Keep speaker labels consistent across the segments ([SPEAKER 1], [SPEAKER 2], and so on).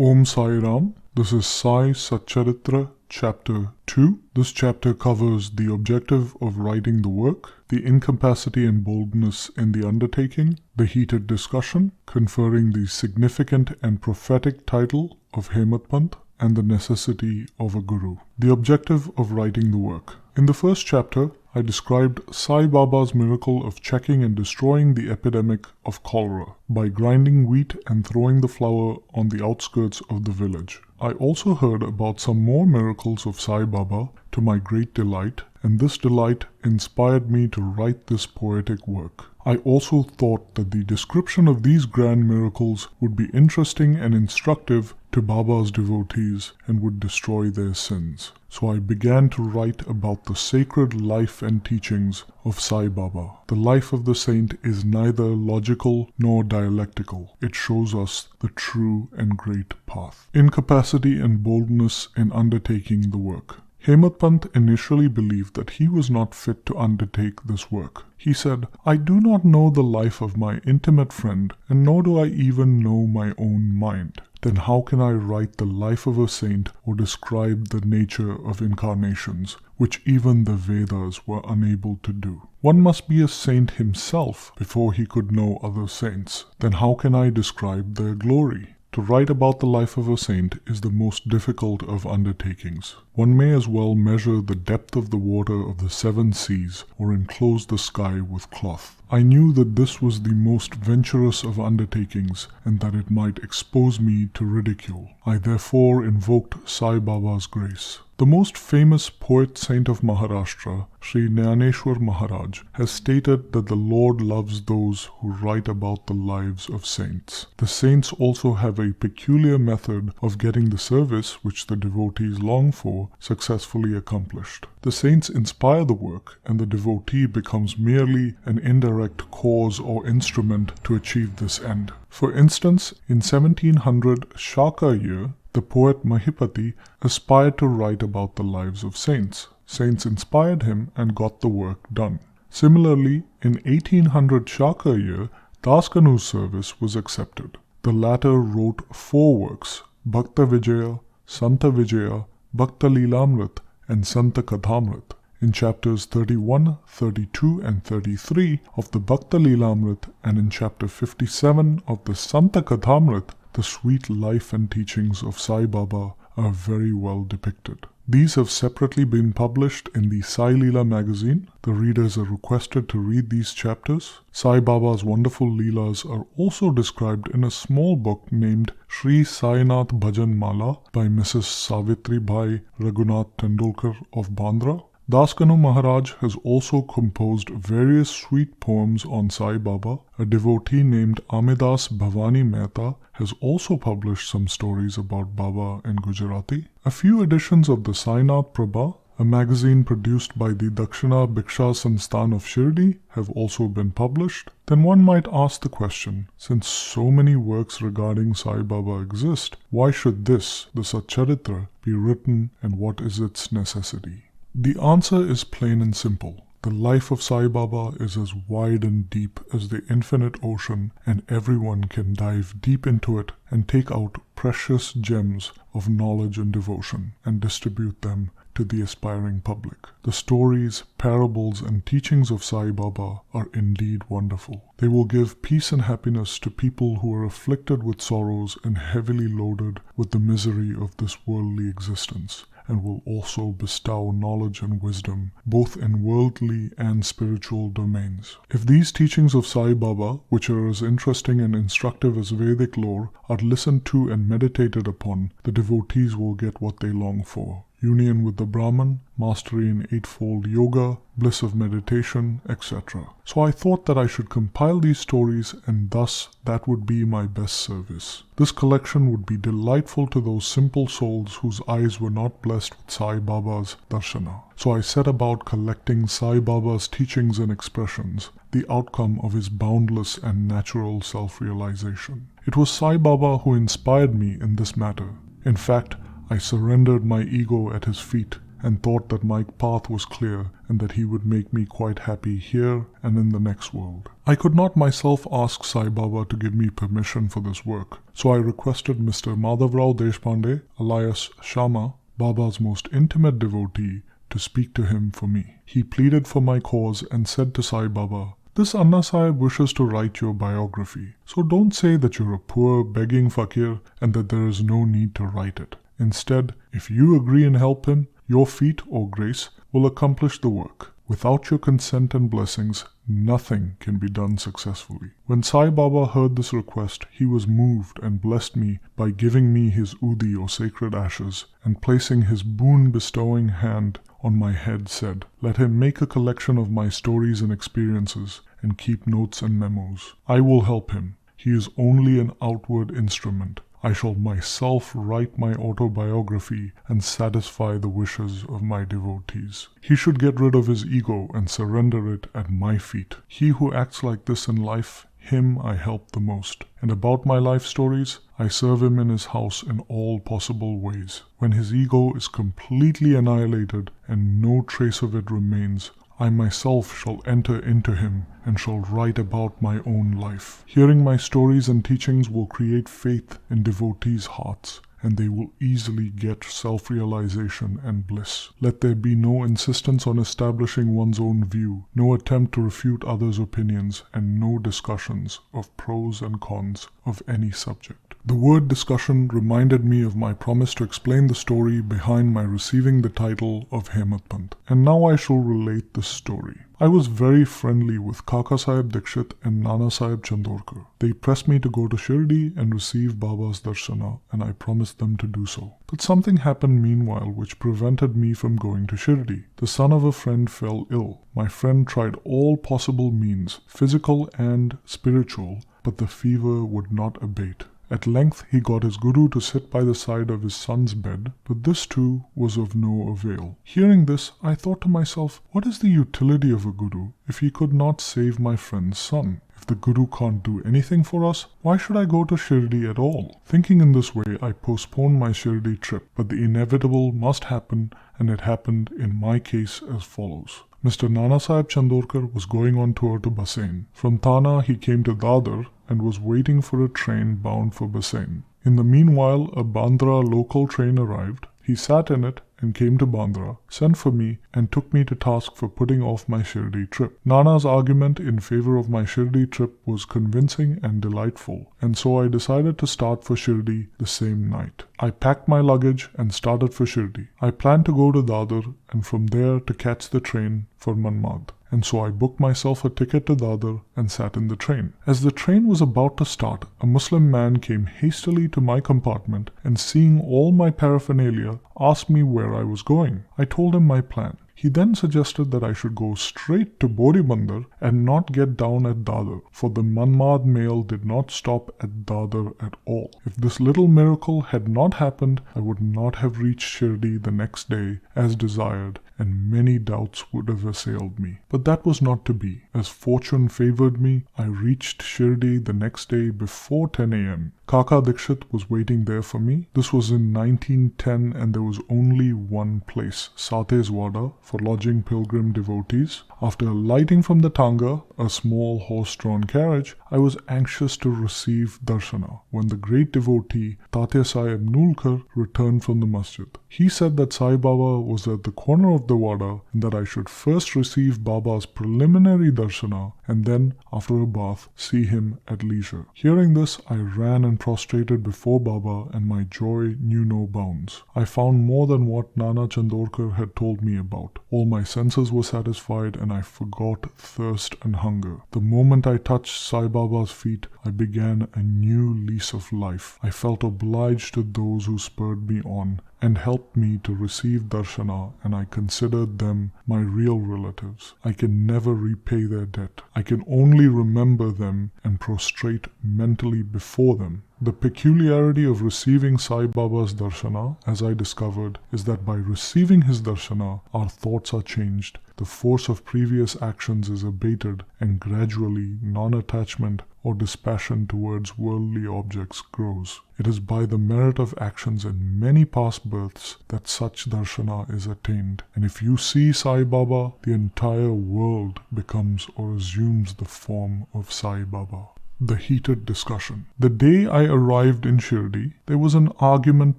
[SPEAKER 1] Om Sai Ram. This is Sai Satcharitra Chapter 2. This chapter covers the objective of writing the work, the incapacity and boldness in the undertaking, the heated discussion, conferring the significant and prophetic title of Hemad Panth, and the necessity of a guru. The objective of writing the work. In the first chapter, I described Sai Baba's miracle of checking and destroying the epidemic of cholera by grinding wheat and throwing the flour on the outskirts of the village. I also heard about some more miracles of Sai Baba to my great delight, and this delight inspired me to write this poetic work. I also thought that the description of these grand miracles would be interesting and instructive to Baba's devotees and would destroy their sins. So I began to write about the sacred life and teachings of Sai Baba. The life of the saint is neither logical nor dialectical. It shows us the true and great path. Incapacity and boldness in undertaking the work. Hemad Panth initially believed that he was not fit to undertake this work. He said, "I do not know the life of my intimate friend, and nor do I even know my own mind. Then how can I write the life of a saint or describe the nature of incarnations, which even the Vedas were unable to do? One must be a saint himself before he could know other saints. Then how can I describe their glory?" To write about the life of a saint is the most difficult of undertakings. One may as well measure the depth of the water of the seven seas or enclose the sky with cloth. I knew that this was the most venturous of undertakings and that it might expose me to ridicule. I therefore invoked Sai Baba's grace. The most famous poet-saint of Maharashtra, Sri Jnaneshwar Maharaj, has stated that the Lord loves those who write about the lives of saints. The saints also have a peculiar method of getting the service which the devotees long for successfully accomplished. The saints inspire the work, and the devotee becomes merely an indirect cause or instrument to achieve this end. For instance, in 1700 Shaka year, the poet Mahipati aspired to write about the lives of saints. Saints inspired him and got the work done. Similarly, in 1800 Shaka year, Daskanu's service was accepted. The latter wrote 4 works, Bhakta Vijaya, Santa Vijaya, Bhakta Lilamrit, and Santa Kathamrit. In chapters 31, 32, and 33 of the Bhakta Lilamrit and in chapter 57 of the Santa Kathamrit, the sweet life and teachings of Sai Baba are very well depicted. These have separately been published in the Sai Leela magazine. The readers are requested to read these chapters. Sai Baba's wonderful Leelas are also described in a small book named Sri Sainath Bhajan Mala by Mrs. Savitri Bhai Raghunath Tendulkar of Bandra. Daskanu Maharaj has also composed various sweet poems on Sai Baba. A devotee named Amidas Bhavani Mehta has also published some stories about Baba in Gujarati. A few editions of the Sainath Prabha, a magazine produced by the Dakshina Bhiksha Sansthan of Shirdi, have also been published. Then one might ask the question, since so many works regarding Sai Baba exist, why should this, the Satcharitra, be written and what is its necessity? The answer is plain and simple. The life of Sai Baba is as wide and deep as the infinite ocean, and everyone can dive deep into it and take out precious gems of knowledge and devotion and distribute them to the aspiring public. The stories, parables, and teachings of Sai Baba are indeed wonderful. They will give peace and happiness to people who are afflicted with sorrows and heavily loaded with the misery of this worldly existence, and will also bestow knowledge and wisdom, both in worldly and spiritual domains. If these teachings of Sai Baba, which are as interesting and instructive as Vedic lore, are listened to and meditated upon, the devotees will get what they long for: union with the Brahman, mastery in eightfold yoga, bliss of meditation, etc. So I thought that I should compile these stories, and thus that would be my best service. This collection would be delightful to those simple souls whose eyes were not blessed with Sai Baba's darshana. So I set about collecting Sai Baba's teachings and expressions, the outcome of his boundless and natural self-realization. It was Sai Baba who inspired me in this matter. In fact, I surrendered my ego at his feet and thought that my path was clear and that he would make me quite happy here and in the next world. I could not myself ask Sai Baba to give me permission for this work, so I requested Mr. Madhavrao Deshpande, alias Shama, Baba's most intimate devotee, to speak to him for me. He pleaded for my cause and said to Sai Baba, "This Anna Sahib wishes to write your biography, so don't say that you're a poor, begging fakir and that there is no need to write it. Instead, if you agree and help him, your feat or grace will accomplish the work. Without your consent and blessings, nothing can be done successfully." When Sai Baba heard this request, he was moved and blessed me by giving me his udi or sacred ashes, and placing his boon-bestowing hand on my head said, "Let him make a collection of my stories and experiences and keep notes and memos. I will help him. He is only an outward instrument. I shall myself write my autobiography and satisfy the wishes of my devotees. He should get rid of his ego and surrender it at my feet. He who acts like this in life, him I help the most. And about my life stories, I serve him in his house in all possible ways. When his ego is completely annihilated and no trace of it remains, I myself shall enter into him and shall write about my own life. Hearing my stories and teachings will create faith in devotees' hearts, and they will easily get self-realization and bliss. Let there be no insistence on establishing one's own view, no attempt to refute others' opinions, and no discussions of pros and cons of any subject. The word discussion reminded me of my promise to explain the story behind my receiving the title of Hemmat Pant, and now I shall relate the story. I was very friendly with Kaka Sahib Dikshit and Nana Sahib Chandorkar. They pressed me to go to Shirdi and receive Baba's darshana, and I promised them to do so. But something happened meanwhile which prevented me from going to Shirdi. The son of a friend fell ill. My friend tried all possible means, physical and spiritual, but the fever would not abate. At length he got his guru to sit by the side of his son's bed, but this too was of no avail. Hearing this, I thought to myself, what is the utility of a guru if he could not save my friend's son? If the guru can't do anything for us, why should I go to Shirdi at all? Thinking in this way, I postponed my Shirdi trip, but the inevitable must happen, and it happened in my case as follows. Mr. Nana Sahib Chandorkar was going on tour to Bassein. From Thana he came to Dadar and was waiting for a train bound for Bassein. In the meanwhile, a Bandra local train arrived. He sat in it and came to Bandra, sent for me, and took me to task for putting off my Shirdi trip. Nana's argument in favor of my Shirdi trip was convincing and delightful, and so I decided to start for Shirdi the same night. I packed my luggage and started for Shirdi. I planned to go to Dadar and from there to catch the train for Manmad, and so I booked myself a ticket to Dadar and sat in the train. As the train was about to start, a Muslim man came hastily to my compartment and, seeing all my paraphernalia, asked me where I was going. I told him my plan. He then suggested that I should go straight to Boribandar and not get down at Dadar, for the Manmad mail did not stop at Dadar at all. If this little miracle had not happened, I would not have reached Shirdi the next day as desired, and many doubts would have assailed me. But that was not to be. As fortune favored me, I reached Shirdi the next day before 10 a.m. Kaka Dikshit was waiting there for me. This was in 1910 and there was only one place, Sateswada, for lodging pilgrim devotees. After alighting from the Tanga, a small horse-drawn carriage, I was anxious to receive darshana when the great devotee Tatya Sahib Nulkar returned from the masjid. He said that Sai Baba was at the corner of the wada and that I should first receive Baba's preliminary darshana and then, after a bath, see him at leisure. Hearing this, I ran and prostrated before Baba, and my joy knew no bounds. I found more than what Nana Chandorkar had told me about. All my senses were satisfied and I forgot thirst and hunger. The moment I touched Sai Baba's feet, I began a new lease of life. I felt obliged to those who spurred me on and helped me to receive darshana, and I considered them my real relatives. I can never repay their debt. I can only remember them and prostrate mentally before them. The peculiarity of receiving Sai Baba's darshana, as I discovered, is that by receiving his darshana, our thoughts are changed, the force of previous actions is abated, and gradually non-attachment or dispassion towards worldly objects grows. It is by the merit of actions in many past births that such darshana is attained. And if you see Sai Baba, the entire world becomes or assumes the form of Sai Baba. The heated discussion. The day I arrived in Shirdi, there was an argument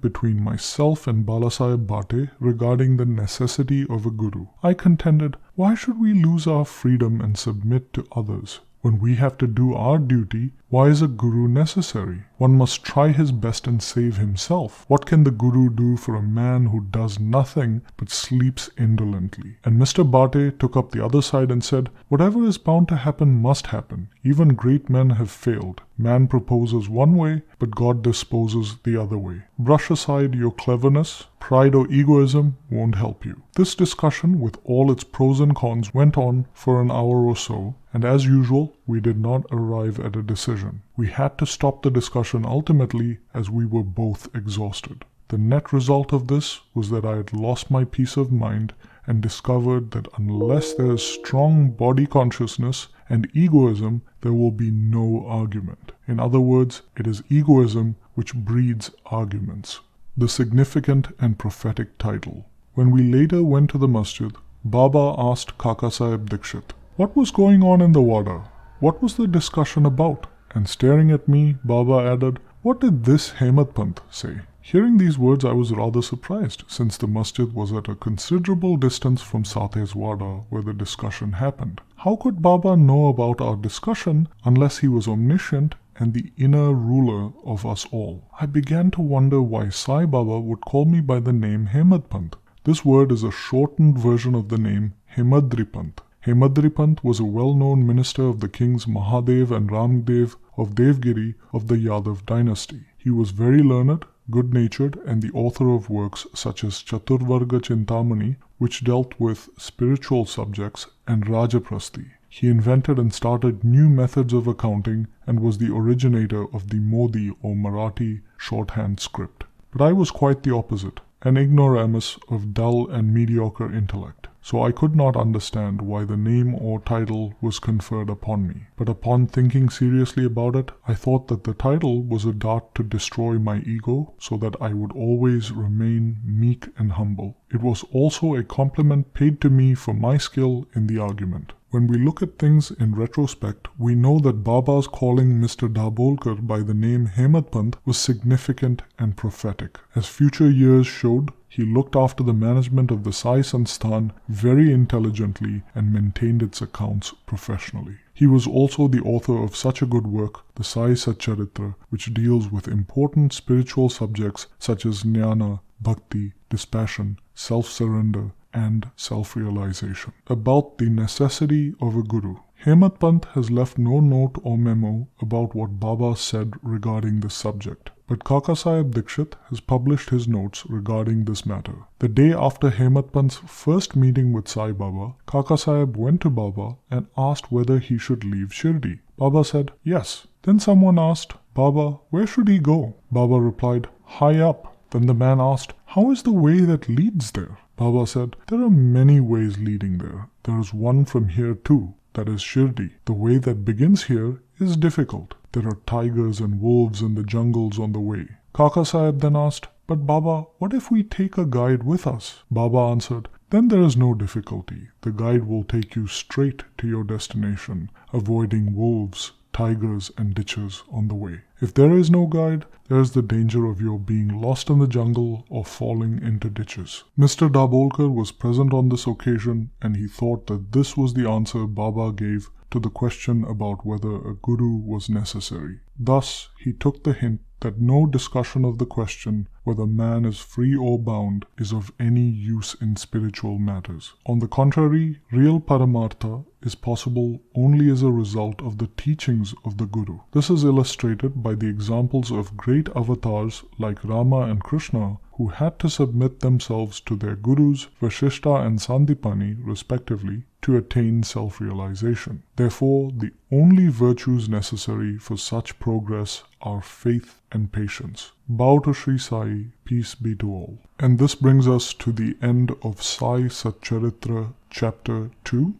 [SPEAKER 1] between myself and Balasaheb Bhate regarding the necessity of a guru. I contended, why should we lose our freedom and submit to others? When we have to do our duty, why is a guru necessary? One must try his best and save himself. What can the guru do for a man who does nothing but sleeps indolently? And Mr. Bhate took up the other side and said, whatever is bound to happen must happen. Even great men have failed. Man proposes one way, but God disposes the other way. Brush aside your cleverness. Pride or egoism won't help you. This discussion, with all its pros and cons, went on for an hour or so, and as usual, we did not arrive at a decision. We had to stop the discussion ultimately as we were both exhausted. The net result of this was that I had lost my peace of mind and discovered that unless there is strong body consciousness and egoism, there will be no argument. In other words, it is egoism which breeds arguments. The significant and prophetic title. When we later went to the masjid, Baba asked Kakasaheb Dikshit, what was going on in the wada? What was the discussion about? And staring at me, Baba added, what did this Hemad Pant say? Hearing these words, I was rather surprised, since the masjid was at a considerable distance from Sate's wada where the discussion happened. How could Baba know about our discussion unless he was omniscient and the inner ruler of us all? I began to wonder why Sai Baba would call me by the name Hemad Pant. This word is a shortened version of the name Hemadri Pant. Hemadri Pant was a well-known minister of the kings Mahadev and Ramdev of Devgiri of the Yadav dynasty. He was very learned, good-natured, and the author of works such as Chaturvarga Chintamani, which dealt with spiritual subjects, and Rajaprasthi. He invented and started new methods of accounting and was the originator of the Modi or Marathi shorthand script. But I was quite the opposite, an ignoramus of dull and mediocre intellect. So I could not understand why the name or title was conferred upon me. But upon thinking seriously about it, I thought that the title was a dart to destroy my ego so that I would always remain meek and humble. It was also a compliment paid to me for my skill in the argument. When we look at things in retrospect, we know that Baba's calling Mr. Dabolkar by the name Hemad Pant was significant and prophetic. As future years showed, he looked after the management of the Sai Sansthan very intelligently and maintained its accounts professionally. He was also the author of such a good work, the Sai Satcharitra, which deals with important spiritual subjects such as jnana, bhakti, dispassion, self-surrender, and self-realization. About the necessity of a guru. Hemad Pant has left no note or memo about what Baba said regarding this subject, but Kakasaheb Dikshit has published his notes regarding this matter. The day after Hemad Pant's first meeting with Sai Baba, Kakasaheb went to Baba and asked whether he should leave Shirdi. Baba said, yes. Then someone asked, Baba, where should he go? Baba replied, high up. Then the man asked, how is the way that leads there? Baba said, there are many ways leading there. There is one from here too, that is Shirdi. The way that begins here is difficult. There are tigers and wolves in the jungles on the way. Kakasaheb then asked, but Baba, what if we take a guide with us? Baba answered, then there is no difficulty. The guide will take you straight to your destination, avoiding wolves, tigers and ditches on the way. If there is no guide, there is the danger of your being lost in the jungle or falling into ditches. Mr. Dabolkar was present on this occasion, and he thought that this was the answer Baba gave to the question about whether a guru was necessary. Thus, he took the hint that no discussion of the question whether man is free or bound is of any use in spiritual matters. On the contrary, real Paramartha is possible only as a result of the teachings of the Guru. This is illustrated by the examples of great avatars like Rama and Krishna, who had to submit themselves to their gurus, Vashishta and Sandipani, respectively, to attain self-realization. Therefore, the only virtues necessary for such progress are faith and patience. Bow to Sri Sai, peace be to all. And this brings us to the end of Sai Satcharitra Chapter 2.